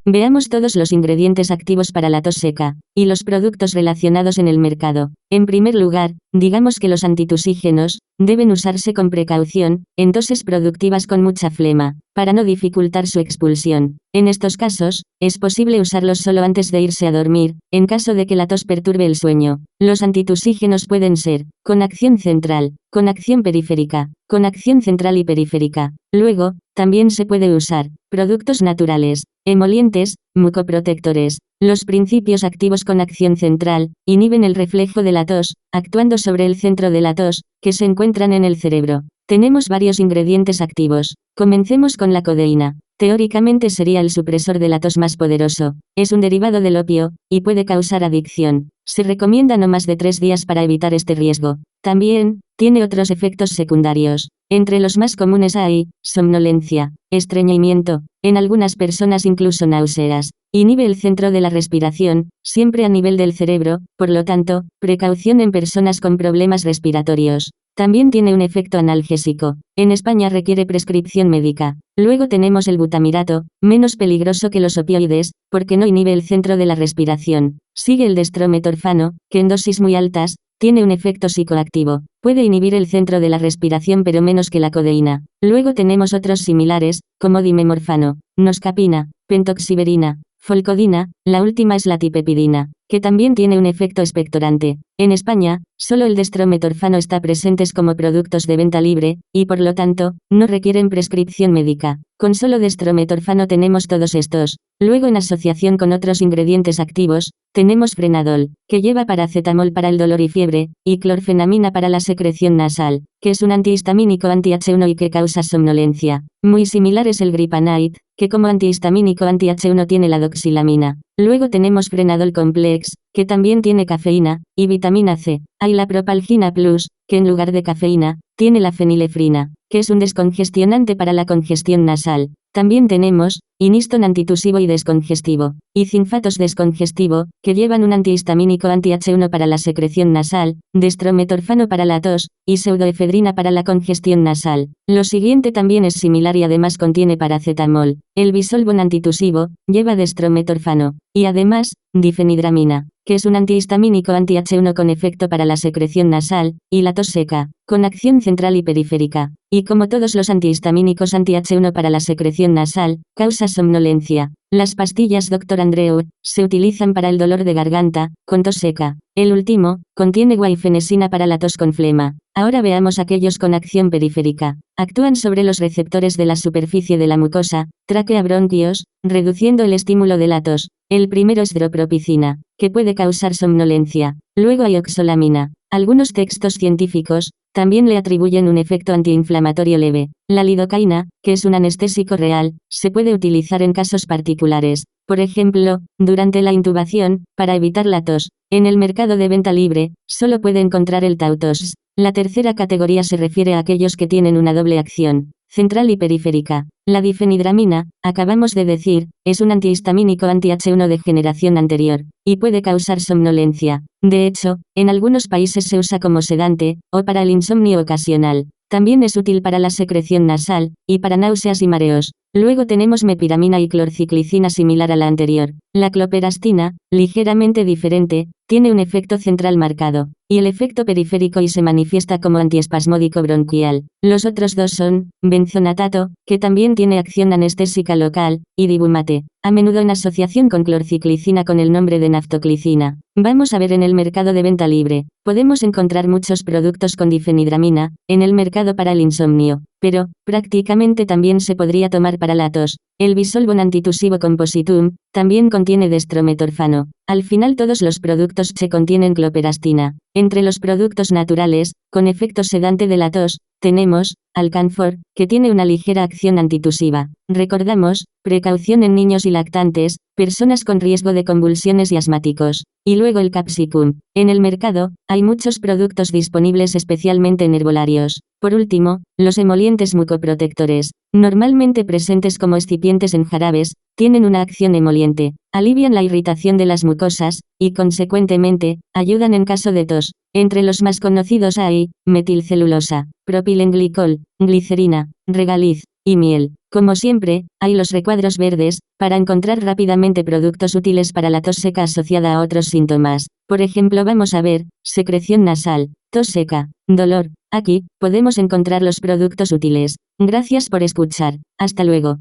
Veamos todos los ingredientes activos para la tos seca, y los productos relacionados en el mercado. En primer lugar, digamos que los antitusígenos deben usarse con precaución, en toses productivas con mucha flema, para no dificultar su expulsión. En estos casos, es posible usarlos solo antes de irse a dormir, en caso de que la tos perturbe el sueño. Los antitusígenos pueden ser, con acción central, con acción periférica, con acción central y periférica. Luego, también se puede usar, productos naturales, emolientes, mucoprotectores. Los principios activos con acción central, inhiben el reflejo de la tos, actuando sobre el centro de la tos, que se encuentran en el cerebro. Tenemos varios ingredientes activos. Comencemos con la codeína. Teóricamente sería el supresor de la tos más poderoso. Es un derivado del opio, y puede causar adicción. Se recomienda no más de 3 días para evitar este riesgo. También, tiene otros efectos secundarios. Entre los más comunes hay, somnolencia, estreñimiento, en algunas personas incluso náuseas. Inhibe el centro de la respiración, siempre a nivel del cerebro, por lo tanto, precaución en personas con problemas respiratorios. También tiene un efecto analgésico. En España requiere prescripción médica. Luego tenemos el butamirato, menos peligroso que los opioides, porque no inhibe el centro de la respiración. Sigue el destrometorfano, que en dosis muy altas, tiene un efecto psicoactivo. Puede inhibir el centro de la respiración pero menos que la codeína. Luego tenemos otros similares, como dimemorfano, noscapina, pentoxiberina, folcodina, la última es la tipepidina, que también tiene un efecto expectorante. En España, solo el destrometorfano está presentes como productos de venta libre, y por lo tanto, no requieren prescripción médica. Con solo destrometorfano tenemos todos estos. Luego en asociación con otros ingredientes activos, tenemos frenadol, que lleva paracetamol para el dolor y fiebre, y clorfenamina para la secreción nasal, que es un antihistamínico anti-H1 y que causa somnolencia. Muy similar es el Gripanate, que como antihistamínico anti-H1 tiene la doxilamina. Luego tenemos frenadol complex, que también tiene cafeína, y vitamina C. Hay la propalgina plus, que en lugar de cafeína, tiene la fenilefrina, que es un descongestionante para la congestión nasal. También tenemos, Iniston antitusivo y descongestivo, y Zinfatos descongestivo, que llevan un antihistamínico anti-H1 para la secreción nasal, destrometorfano para la tos, y pseudoefedrina para la congestión nasal. Lo siguiente también es similar y además contiene paracetamol. El bisolbon antitusivo, lleva destrometorfano, y además, difenidramina, que es un antihistamínico anti-H1 con efecto para la secreción nasal, y la tos seca, con acción central y periférica. Y como todos los antihistamínicos anti-H1 para la secreción nasal, causa somnolencia. Las pastillas Dr. Andreu se utilizan para el dolor de garganta, con tos seca. El último, contiene guaifenesina para la tos con flema. Ahora veamos aquellos con acción periférica. Actúan sobre los receptores de la superficie de la mucosa, tráquea bronquios, reduciendo el estímulo de la tos. El primero es dropropicina, que puede causar somnolencia. Luego hay oxolamina. Algunos textos científicos también le atribuyen un efecto antiinflamatorio leve. La lidocaína, que es un anestésico real, se puede utilizar en casos particulares. Por ejemplo, durante la intubación, para evitar la tos. En el mercado de venta libre, solo puede encontrar el Tautos. La tercera categoría se refiere a aquellos que tienen una doble acción, central y periférica. La difenidramina, acabamos de decir, es un antihistamínico anti-H1 de generación anterior, y puede causar somnolencia. De hecho, en algunos países se usa como sedante, o para el insomnio ocasional. También es útil para la secreción nasal, y para náuseas y mareos. Luego tenemos mepiramina y clorciclicina similar a la anterior. La cloperastina, ligeramente diferente, tiene un efecto central marcado, y el efecto periférico y se manifiesta como antiespasmódico bronquial. Los otros dos son, benzonatato, que también tiene acción anestésica local, y dibumate, a menudo en asociación con clorciclicina con el nombre de naftoclicina. Vamos a ver en el mercado de venta libre. Podemos encontrar muchos productos con difenidramina, en el mercado para el insomnio, pero, prácticamente también se podría tomar para la tos. El bisolbon antitusivo compositum, también contiene destrometorfano. Al final todos los productos se contienen cloperastina. Entre los productos naturales, con efecto sedante de la tos, tenemos, Alcanfor, que tiene una ligera acción antitusiva. Recordamos, precaución en niños y lactantes, personas con riesgo de convulsiones y asmáticos. Y luego el Capsicum. En el mercado, hay muchos productos disponibles especialmente en herbolarios. Por último, los emolientes mucoprotectores, normalmente presentes como excipientes en jarabes, tienen una acción emoliente, alivian la irritación de las mucosas, y consecuentemente, ayudan en caso de tos. Entre los más conocidos hay, metilcelulosa, propilenglicol, glicerina, regaliz, y miel. Como siempre, hay los recuadros verdes, para encontrar rápidamente productos útiles para la tos seca asociada a otros síntomas. Por ejemplo, vamos a ver, secreción nasal, tos seca, dolor. Aquí, podemos encontrar los productos útiles. Gracias por escuchar. Hasta luego.